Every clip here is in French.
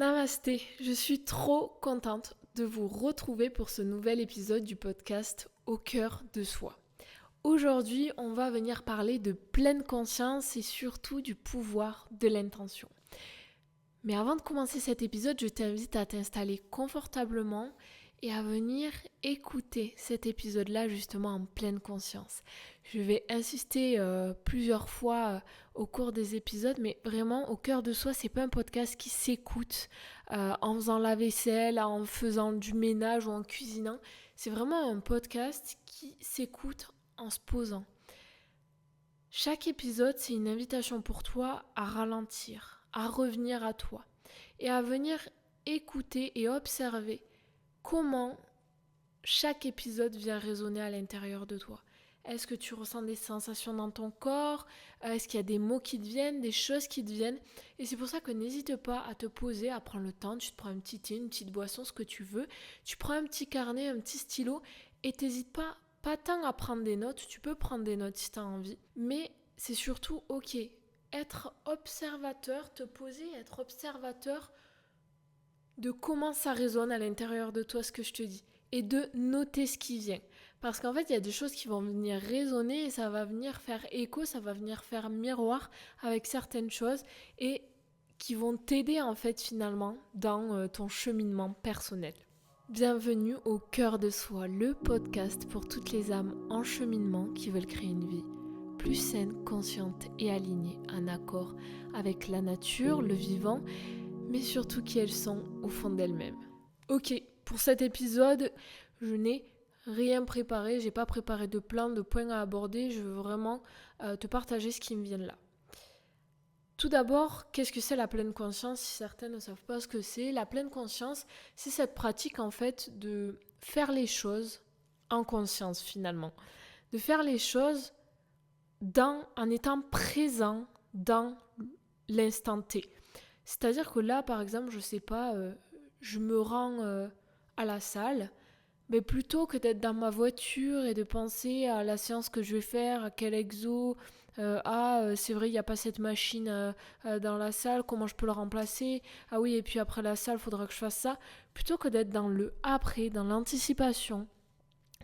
Namasté, je suis trop contente de vous retrouver pour ce nouvel épisode du podcast Au cœur de soi. Aujourd'hui, on va venir parler de pleine conscience et surtout du pouvoir de l'intention. Mais avant de commencer cet épisode, je t'invite à t'installer confortablement et à venir écouter cet épisode-là justement en pleine conscience. Je vais insister plusieurs fois au cours des épisodes, mais vraiment au cœur de soi, c'est pas un podcast qui s'écoute en faisant la vaisselle, en faisant du ménage ou en cuisinant. C'est vraiment un podcast qui s'écoute en se posant. Chaque épisode, c'est une invitation pour toi à ralentir, à revenir à toi et à venir écouter et observer comment chaque épisode vient résonner à l'intérieur de toi. Est-ce que tu ressens des sensations dans ton corps? Est-ce qu'il y a des mots qui te viennent, des choses qui te viennent? Et c'est pour ça que n'hésite pas à te poser, à prendre le temps. Tu te prends un petit thé, une petite boisson, ce que tu veux. Tu prends un petit carnet, un petit stylo et t'hésites pas tant à prendre des notes. Tu peux prendre des notes si tu as envie. Mais c'est surtout ok. Être observateur, te poser, être observateur de comment ça résonne à l'intérieur de toi ce que je te dis et de noter ce qui vient. Parce qu'en fait, il y a des choses qui vont venir résonner et ça va venir faire écho, ça va venir faire miroir avec certaines choses et qui vont t'aider en fait finalement dans ton cheminement personnel. Bienvenue au cœur de soi, le podcast pour toutes les âmes en cheminement qui veulent créer une vie plus saine, consciente et alignée, en accord avec la nature, le vivant, mais surtout qui elles sont au fond d'elles-mêmes. Ok, pour cet épisode, je n'ai rien préparé, j'ai pas préparé de plan, de points à aborder, je veux vraiment te partager ce qui me vient là. Tout d'abord, qu'est-ce que c'est la pleine conscience? Si certains ne savent pas ce que c'est, la pleine conscience, c'est cette pratique en fait de faire les choses en conscience finalement. De faire les choses en étant présent dans l'instant T. C'est-à-dire que là, par exemple, je sais pas, je me rends à la salle, mais plutôt que d'être dans ma voiture et de penser à la séance que je vais faire, à quel exo, c'est vrai, il n'y a pas cette machine dans la salle, comment je peux le remplacer? Ah oui, et puis après la salle, il faudra que je fasse ça. Plutôt que d'être dans le après, dans l'anticipation,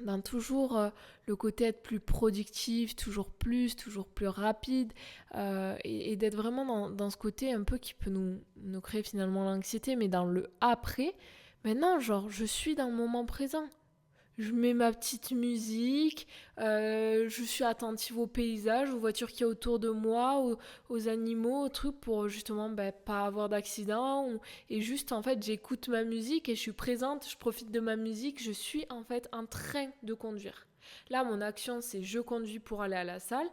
dans toujours le côté être plus productif, toujours plus rapide, et d'être vraiment dans ce côté un peu qui peut nous créer finalement l'anxiété, mais dans le après, maintenant, genre, je suis dans le moment présent. Je mets ma petite musique, je suis attentive aux paysages, aux voitures qu'il y a autour de moi, aux animaux, aux trucs pour justement pas avoir d'accident. Et juste en fait j'écoute ma musique et je suis présente, je profite de ma musique, je suis en fait en train de conduire. Là mon action c'est je conduis pour aller à la salle,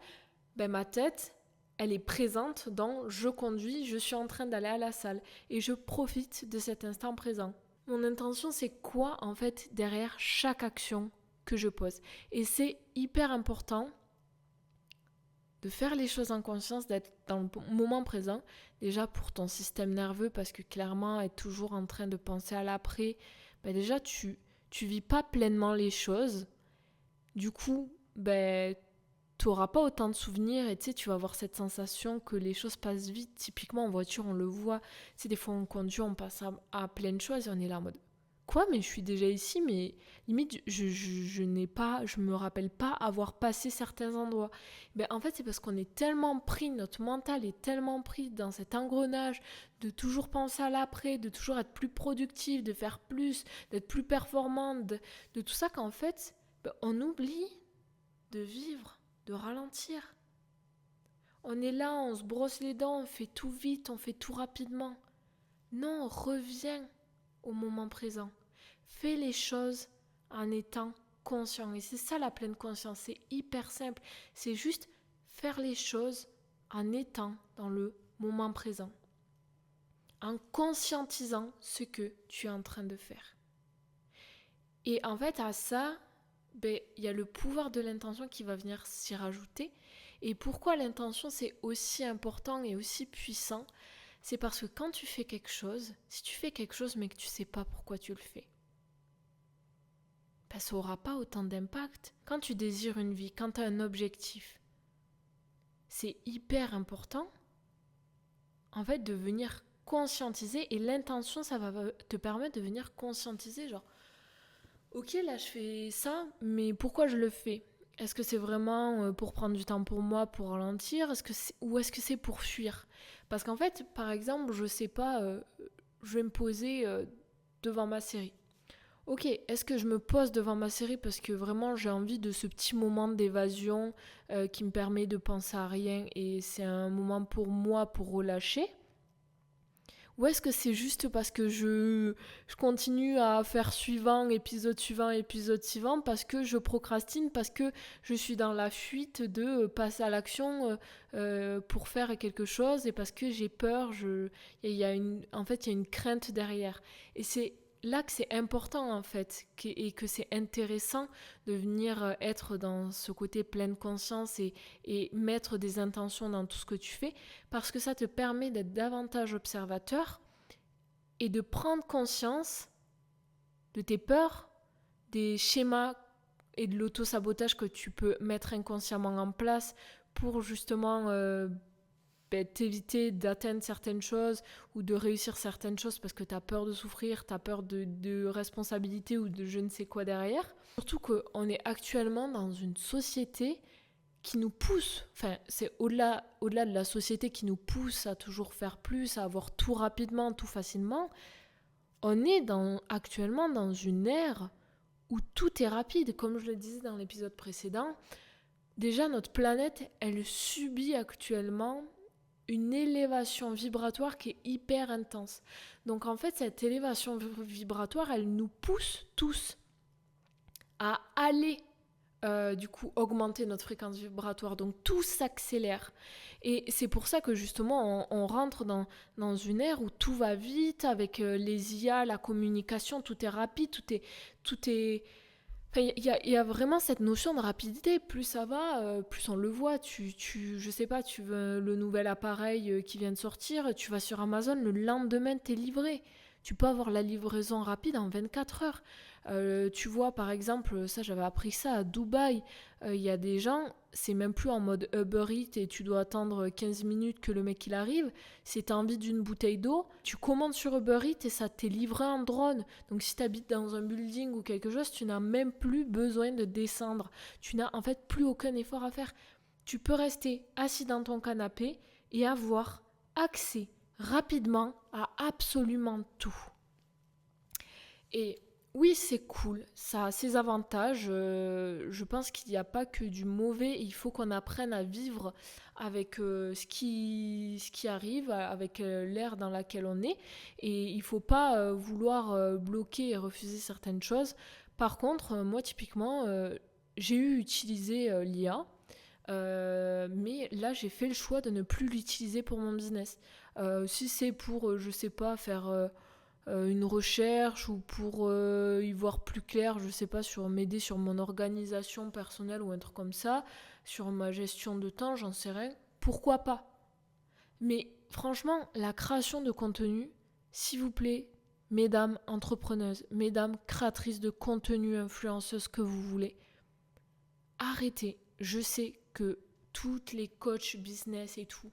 ma tête elle est présente dans je conduis, je suis en train d'aller à la salle et je profite de cet instant présent. Mon intention, c'est quoi en fait derrière chaque action que je pose. Et c'est hyper important de faire les choses en conscience, d'être dans le moment présent. Déjà pour ton système nerveux, parce que clairement, être toujours en train de penser à l'après, déjà tu vis pas pleinement les choses. Du coup, tu n'auras pas autant de souvenirs et tu vas avoir cette sensation que les choses passent vite. Typiquement en voiture, on le voit. Des fois on conduit, on passe à plein de choses et on est là en mode quoi, mais je suis déjà ici, mais limite je me rappelle pas avoir passé certains endroits. En fait, c'est parce qu'on est tellement pris, notre mental est tellement pris dans cet engrenage de toujours penser à l'après, de toujours être plus productif, de faire plus, d'être plus performant, de tout ça qu'en fait, on oublie de vivre, de ralentir. On est là, on se brosse les dents, on fait tout vite, on fait tout rapidement. Non, reviens au moment présent. Fais les choses en étant conscient. Et c'est ça la pleine conscience, c'est hyper simple. C'est juste faire les choses en étant dans le moment présent. En conscientisant ce que tu es en train de faire. Et en fait, à ça, il y a le pouvoir de l'intention qui va venir s'y rajouter. Et pourquoi l'intention c'est aussi important et aussi puissant? C'est parce que quand tu fais quelque chose, si tu fais quelque chose mais que tu ne sais pas pourquoi tu le fais, ça n'aura pas autant d'impact. Quand tu désires une vie, quand tu as un objectif, c'est hyper important en fait de venir conscientiser. Et l'intention, ça va te permettre de venir conscientiser, genre, ok, là je fais ça, mais pourquoi je le fais? Est-ce que c'est vraiment pour prendre du temps pour moi, pour ralentir, ou est-ce que c'est pour fuir? Parce qu'en fait, par exemple, je sais pas, je vais me poser devant ma série. Ok, est-ce que je me pose devant ma série parce que vraiment j'ai envie de ce petit moment d'évasion qui me permet de penser à rien et c'est un moment pour moi pour relâcher? Ou est-ce que c'est juste parce que je continue à faire suivant, épisode suivant, parce que je procrastine, parce que je suis dans la fuite de passer à l'action pour faire quelque chose et parce que j'ai peur, en fait, il y a une crainte derrière. Et c'est là que c'est important en fait et que c'est intéressant de venir être dans ce côté pleine conscience et mettre des intentions dans tout ce que tu fais parce que ça te permet d'être davantage observateur et de prendre conscience de tes peurs, des schémas et de l'auto-sabotage que tu peux mettre inconsciemment en place pour justement t'éviter d'atteindre certaines choses ou de réussir certaines choses parce que tu as peur de souffrir, tu as peur de responsabilité ou de je ne sais quoi derrière. Surtout qu'on est actuellement dans une société qui nous pousse, enfin c'est au-delà de la société qui nous pousse à toujours faire plus, à avoir tout rapidement, tout facilement, on est actuellement dans une ère où tout est rapide. Comme je le disais dans l'épisode précédent, déjà notre planète, elle subit actuellement une élévation vibratoire qui est hyper intense. Donc en fait, cette élévation vibratoire, elle nous pousse tous à aller du coup augmenter notre fréquence vibratoire. Donc tout s'accélère. Et c'est pour ça que justement on rentre dans une ère où tout va vite avec les IA, la communication, tout est rapide, tout est... Enfin, il y a vraiment cette notion de rapidité. Plus ça va, plus on le voit. Je sais pas, tu veux le nouvel appareil qui vient de sortir, tu vas sur Amazon, le lendemain t'es livré. Tu peux avoir la livraison rapide en 24 heures. Tu vois, par exemple, ça j'avais appris ça à Dubaï. Il y a des gens, c'est même plus en mode Uber Eats et tu dois attendre 15 minutes que le mec il arrive. Si tu as envie d'une bouteille d'eau, tu commandes sur Uber Eats et ça t'est livré en drone. Donc si tu habites dans un building ou quelque chose, tu n'as même plus besoin de descendre. Tu n'as en fait plus aucun effort à faire. Tu peux rester assis dans ton canapé et avoir accès rapidement à absolument tout. Et oui, c'est cool, ça a ses avantages. Je pense qu'il n'y a pas que du mauvais. Il faut qu'on apprenne à vivre avec ce qui arrive, avec l'ère dans laquelle on est. Et il ne faut pas vouloir bloquer et refuser certaines choses. Par contre, moi, typiquement, j'ai utilisé l'IA. Mais là, j'ai fait le choix de ne plus l'utiliser pour mon business. Si c'est pour, je sais pas, faire une recherche ou pour y voir plus clair, je sais pas, sur m'aider sur mon organisation personnelle ou un truc comme ça, sur ma gestion de temps, j'en sais rien. Pourquoi pas? Mais franchement, la création de contenu, s'il vous plaît, mesdames entrepreneuses, mesdames créatrices de contenu, influenceuses que vous voulez, arrêtez. Je sais que toutes les coachs business et tout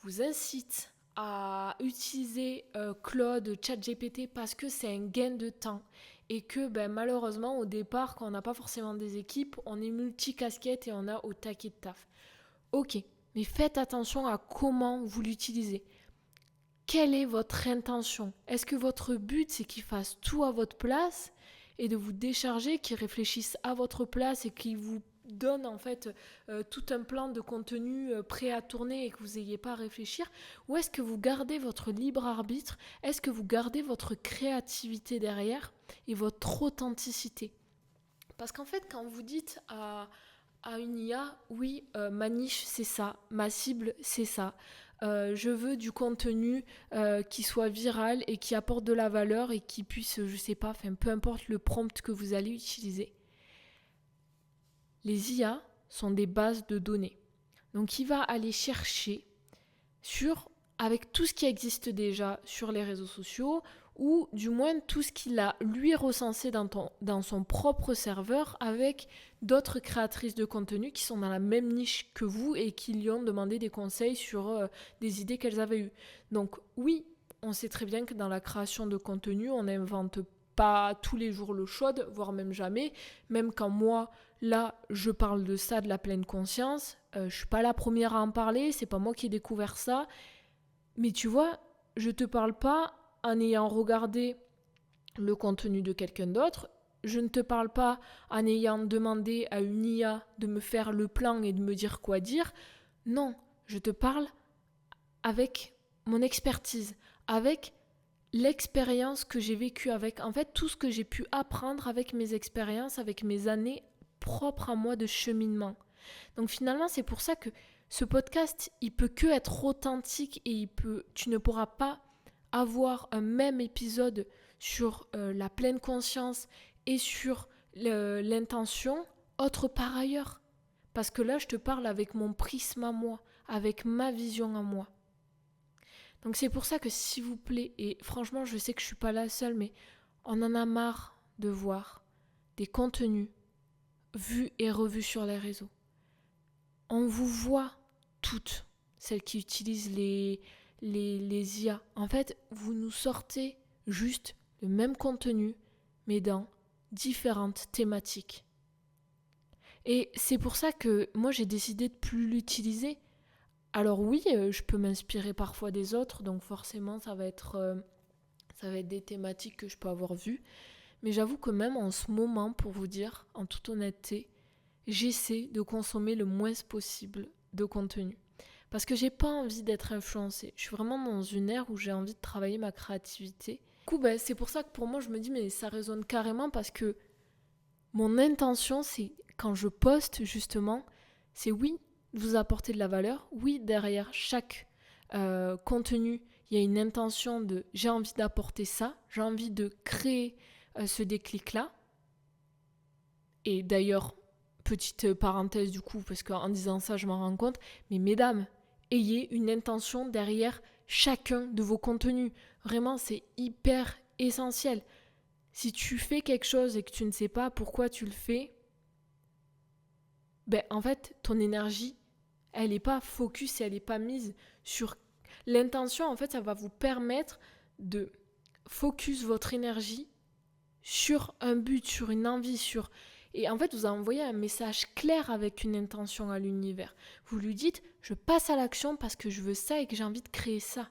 vous incitent à utiliser Claude, ChatGPT parce que c'est un gain de temps et que malheureusement au départ quand on n'a pas forcément des équipes, on est multicasquette et on a au taquet de taf. Ok, mais faites attention à comment vous l'utilisez. Quelle est votre intention? Est-ce que votre but c'est qu'il fasse tout à votre place et de vous décharger, qu'il réfléchisse à votre place et qu'il vous donne en fait tout un plan de contenu prêt à tourner et que vous n'ayez pas à réfléchir? Ou est-ce que vous gardez votre libre arbitre? Est-ce que vous gardez votre créativité derrière et votre authenticité? Parce qu'en fait, quand vous dites à une IA, oui, ma niche c'est ça, ma cible c'est ça, je veux du contenu qui soit viral et qui apporte de la valeur et qui puisse, je sais pas, peu importe le prompt que vous allez utiliser. Les IA sont des bases de données. Donc il va aller chercher avec tout ce qui existe déjà sur les réseaux sociaux ou du moins tout ce qu'il a lui recensé dans son propre serveur avec d'autres créatrices de contenu qui sont dans la même niche que vous et qui lui ont demandé des conseils sur des idées qu'elles avaient eues. Donc oui, on sait très bien que dans la création de contenu, on n'invente pas tous les jours l'eau chaude, voire même jamais. Même quand moi, là, je parle de ça, de la pleine conscience, je suis pas la première à en parler, c'est pas moi qui ai découvert ça. Mais tu vois, je te parle pas en ayant regardé le contenu de quelqu'un d'autre. Je ne te parle pas en ayant demandé à une IA de me faire le plan et de me dire quoi dire. Non, je te parle avec mon expertise, avec l'expérience que j'ai vécue, avec en fait tout ce que j'ai pu apprendre avec mes expériences, avec mes années propres à moi de cheminement. Donc finalement, c'est pour ça que ce podcast, il peut que être authentique et tu ne pourras pas avoir un même épisode sur la pleine conscience et sur l'intention autre par ailleurs. Parce que là, je te parle avec mon prisme à moi, avec ma vision à moi. Donc c'est pour ça que s'il vous plaît, et franchement je sais que je suis pas la seule, mais on en a marre de voir des contenus vus et revus sur les réseaux. On vous voit toutes, celles qui utilisent les IA. En fait, vous nous sortez juste le même contenu, mais dans différentes thématiques. Et c'est pour ça que moi j'ai décidé de plus l'utiliser. Alors oui, je peux m'inspirer parfois des autres, donc forcément ça va être des thématiques que je peux avoir vues. Mais j'avoue que même en ce moment, pour vous dire, en toute honnêteté, j'essaie de consommer le moins possible de contenu. Parce que j'ai pas envie d'être influencée. Je suis vraiment dans une ère où j'ai envie de travailler ma créativité. Du coup, c'est pour ça que pour moi, je me dis, mais ça résonne carrément parce que mon intention, c'est quand je poste justement, c'est oui, vous apporter de la valeur. Oui, derrière chaque contenu, il y a une intention de j'ai envie d'apporter ça, j'ai envie de créer ce déclic-là. Et d'ailleurs, petite parenthèse du coup, parce qu'en disant ça, je m'en rends compte, mais mesdames, ayez une intention derrière chacun de vos contenus. Vraiment, c'est hyper essentiel. Si tu fais quelque chose et que tu ne sais pas pourquoi tu le fais, en fait, ton énergie, elle n'est pas focus et elle n'est pas mise sur l'intention. En fait, ça va vous permettre de focus votre énergie sur un but, sur une envie, et en fait, vous envoyez un message clair avec une intention à l'univers. Vous lui dites, je passe à l'action parce que je veux ça et que j'ai envie de créer ça.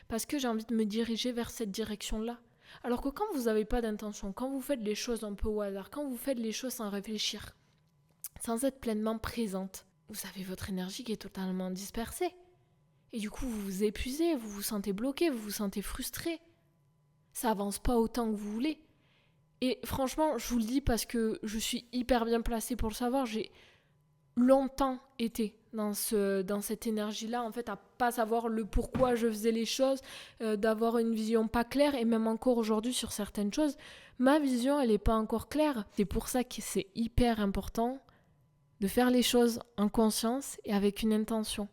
Parce que j'ai envie de me diriger vers cette direction-là. Alors que quand vous n'avez pas d'intention, quand vous faites les choses un peu au hasard, quand vous faites les choses sans réfléchir, sans être pleinement présente, vous avez votre énergie qui est totalement dispersée. Et du coup, vous vous épuisez, vous vous sentez bloqué, vous vous sentez frustré. Ça avance pas autant que vous voulez. Et franchement, je vous le dis parce que je suis hyper bien placée pour le savoir. J'ai longtemps été dans cette énergie-là, en fait, à pas savoir le pourquoi je faisais les choses, d'avoir une vision pas claire, et même encore aujourd'hui sur certaines choses, ma vision, elle n'est pas encore claire. C'est pour ça que c'est hyper important de faire les choses en conscience et avec une intention.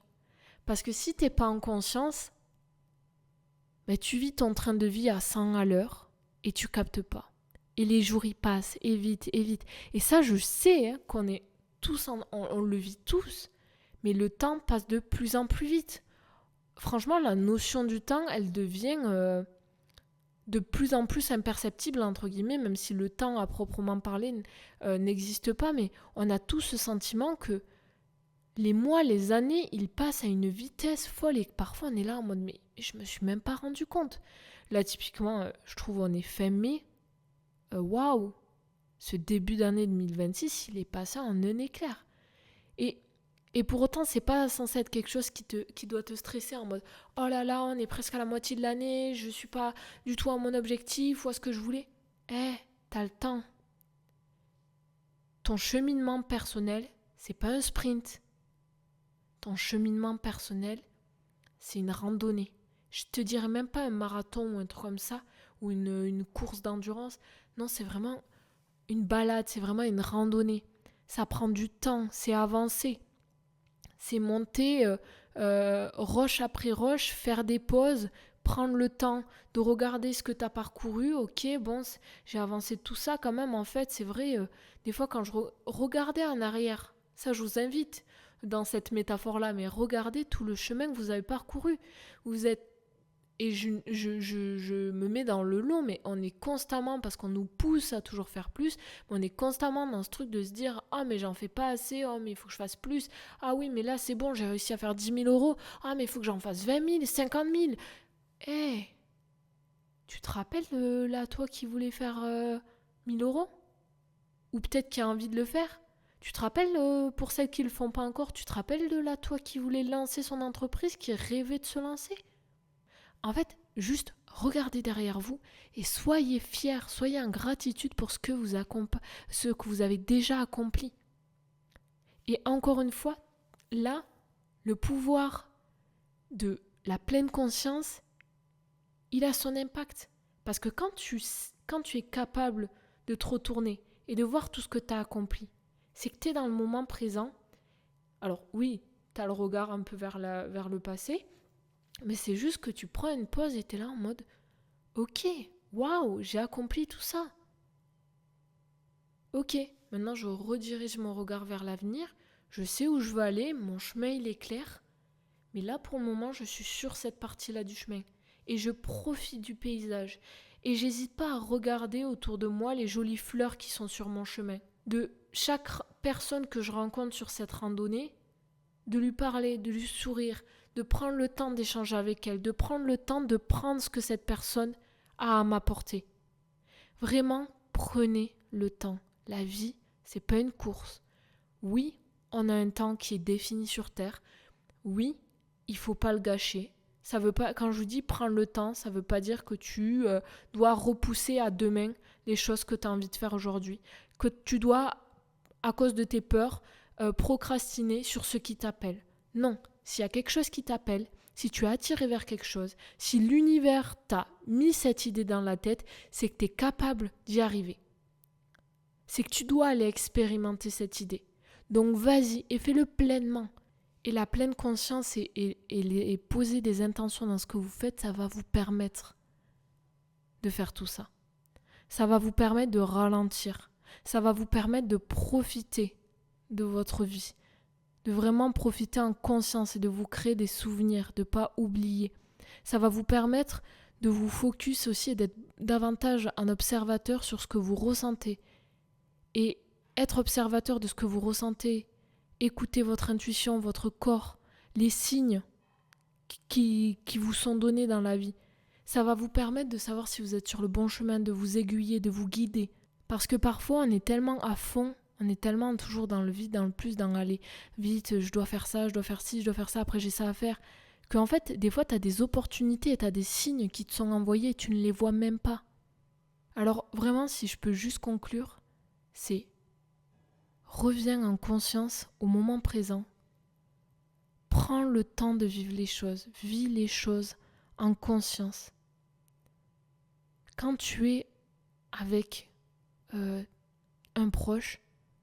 Parce que si t'es pas en conscience, tu vis ton train de vie à 100 à l'heure et tu captes pas. Et les jours y passent, et vite, et vite. Et ça, je sais qu'on est tous, on le vit tous, mais le temps passe de plus en plus vite. Franchement, la notion du temps, elle devient de plus en plus imperceptible, entre guillemets, même si le temps à proprement parler n'existe pas, mais on a tous ce sentiment que les mois, les années, ils passent à une vitesse folle et parfois on est là en mode mais je me suis même pas rendu compte. Là, typiquement, je trouve on est fin mai. Waouh, ce début d'année 2026, il est passé en un éclair. Et pour autant, c'est pas censé être quelque chose qui doit te stresser en mode oh là là, on est presque à la moitié de l'année, je suis pas du tout à mon objectif ou à ce que je voulais. T'as le temps. Ton cheminement personnel, c'est pas un sprint. Ton cheminement personnel, c'est une randonnée. Je te dirais même pas un marathon ou un truc comme ça, ou une course d'endurance. Non, c'est vraiment une balade, c'est vraiment une randonnée. Ça prend du temps, c'est avancer. C'est monter roche après roche, faire des pauses, prendre le temps de regarder ce que tu as parcouru. Ok, bon, j'ai avancé tout ça quand même. En fait, c'est vrai, des fois quand je regardais en arrière, ça je vous invite dans cette métaphore-là, mais regardez tout le chemin que vous avez parcouru. Vous êtes et je me mets dans le long, mais on est constamment, parce qu'on nous pousse à toujours faire plus, on est constamment dans ce truc de se dire « Ah, mais j'en fais pas assez, oh, mais il faut que je fasse plus. Ah oui, mais là, c'est bon, j'ai réussi à faire 10 000 euros. Ah, mais il faut que j'en fasse 20 000, 50 000. » Hé, tu te rappelles de là, toi qui voulais faire 1000 euros? Ou peut-être qui a envie de le faire? Tu te rappelles, pour celles qui le font pas encore, tu te rappelles de là, toi qui voulais lancer son entreprise, qui rêvait de se lancer? En fait, juste regardez derrière vous et soyez fiers, soyez en gratitude pour ce que vous avez déjà accompli. Et encore une fois, là, le pouvoir de la pleine conscience, il a son impact. Parce que quand tu es capable de te retourner et de voir tout ce que tu as accompli, c'est que tu es dans le moment présent. Alors oui, tu as le regard un peu vers le passé, mais c'est juste que tu prends une pause et tu es là en mode « Ok, waouh, j'ai accompli tout ça. Ok, maintenant je redirige mon regard vers l'avenir, je sais où je veux aller, mon chemin il est clair, mais là pour le moment je suis sur cette partie-là du chemin et je profite du paysage et j'hésite pas à regarder autour de moi les jolies fleurs qui sont sur mon chemin. De chaque personne que je rencontre sur cette randonnée, de lui parler, de lui sourire, de prendre le temps d'échanger avec elle, de prendre le temps de prendre ce que cette personne a à m'apporter. Vraiment, prenez le temps. La vie, c'est pas une course. Oui, on a un temps qui est défini sur Terre. Oui, il faut pas le gâcher. Ça veut pas, quand je vous dis prendre le temps, ça veut pas dire que tu dois repousser à demain les choses que tu as envie de faire aujourd'hui. Que tu dois, à cause de tes peurs, procrastiner sur ce qui t'appelle. Non, s'il y a quelque chose qui t'appelle, si tu es attiré vers quelque chose, si l'univers t'a mis cette idée dans la tête, c'est que tu es capable d'y arriver. C'est que tu dois aller expérimenter cette idée. Donc vas-y et fais-le pleinement. Et la pleine conscience et poser des intentions dans ce que vous faites, ça va vous permettre de faire tout ça. Ça va vous permettre de ralentir. Ça va vous permettre de profiter de votre vie. De vraiment profiter en conscience et de vous créer des souvenirs, de ne pas oublier. Ça va vous permettre de vous focus aussi et d'être davantage un observateur sur ce que vous ressentez. Et être observateur de ce que vous ressentez, écouter votre intuition, votre corps, les signes qui vous sont donnés dans la vie. Ça va vous permettre de savoir si vous êtes sur le bon chemin, de vous aiguiller, de vous guider. Parce que parfois on est tellement à fond, on est tellement toujours dans le vide, dans le plus, dans aller vite, je dois faire ça, je dois faire ci, je dois faire ça, après j'ai ça à faire. Qu'en fait, des fois tu as des opportunités, tu as des signes qui te sont envoyés et tu ne les vois même pas. Alors vraiment, si je peux juste conclure, c'est reviens en conscience au moment présent. Prends le temps de vivre les choses. Vis les choses en conscience. Quand tu es avec un proche,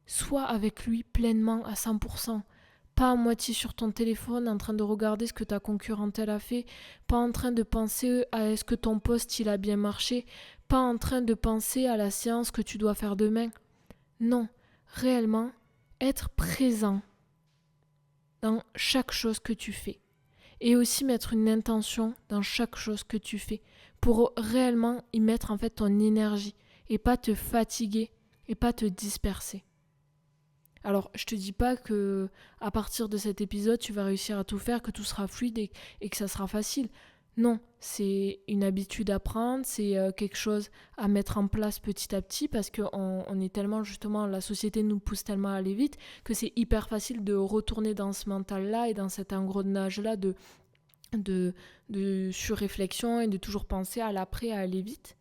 sois avec lui pleinement à 100%. Pas à moitié sur ton téléphone en train de regarder ce que ta concurrente elle a fait. Pas en train de penser à est-ce que ton post il a bien marché. Pas en train de penser à la séance que tu dois faire demain. Non, réellement, être présent dans chaque chose que tu fais. Et aussi mettre une intention dans chaque chose que tu fais pour réellement y mettre en fait ton énergie et pas te fatiguer et pas te disperser. Alors, je te dis pas que à partir de cet épisode, tu vas réussir à tout faire, que tout sera fluide et que ça sera facile. Non, c'est une habitude à prendre, c'est quelque chose à mettre en place petit à petit parce qu'on est tellement, justement, la société nous pousse tellement à aller vite que c'est hyper facile de retourner dans ce mental-là et dans cet engrenage-là de surréflexion et de toujours penser à l'après, à aller vite.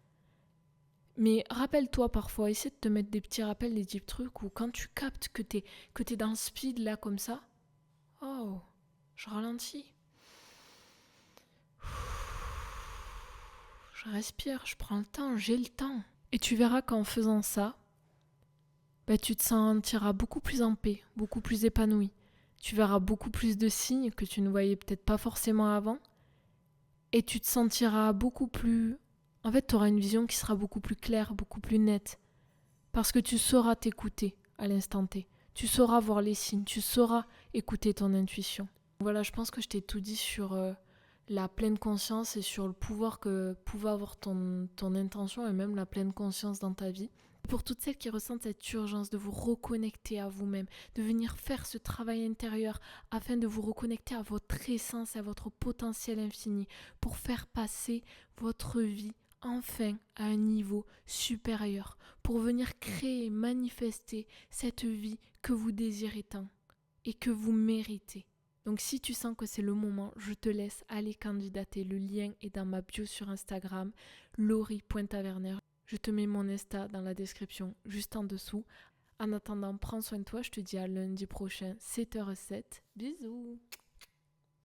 Mais rappelle-toi parfois, essaie de te mettre des petits rappels, des petits trucs où quand tu captes que t'es dans le speed là comme ça, oh, je ralentis. Je respire, je prends le temps, j'ai le temps. Et tu verras qu'en faisant ça, tu te sentiras beaucoup plus en paix, beaucoup plus épanoui. Tu verras beaucoup plus de signes que tu ne voyais peut-être pas forcément avant. Et tu te sentiras beaucoup plus... En fait, tu auras une vision qui sera beaucoup plus claire, beaucoup plus nette. Parce que tu sauras t'écouter à l'instant T. Tu sauras voir les signes, tu sauras écouter ton intuition. Voilà, je pense que je t'ai tout dit sur la pleine conscience et sur le pouvoir que pouvait avoir ton intention et même la pleine conscience dans ta vie. Pour toutes celles qui ressentent cette urgence de vous reconnecter à vous-même, de venir faire ce travail intérieur afin de vous reconnecter à votre essence, à votre potentiel infini, pour faire passer votre vie enfin à un niveau supérieur, pour venir créer, manifester cette vie que vous désirez tant et que vous méritez. Donc si tu sens que c'est le moment, je te laisse aller candidater. Le lien est dans ma bio sur Instagram, Laurie.Taverner. Je te mets mon Insta dans la description juste en dessous. En attendant, prends soin de toi, je te dis à lundi prochain, 7h07. Bisous!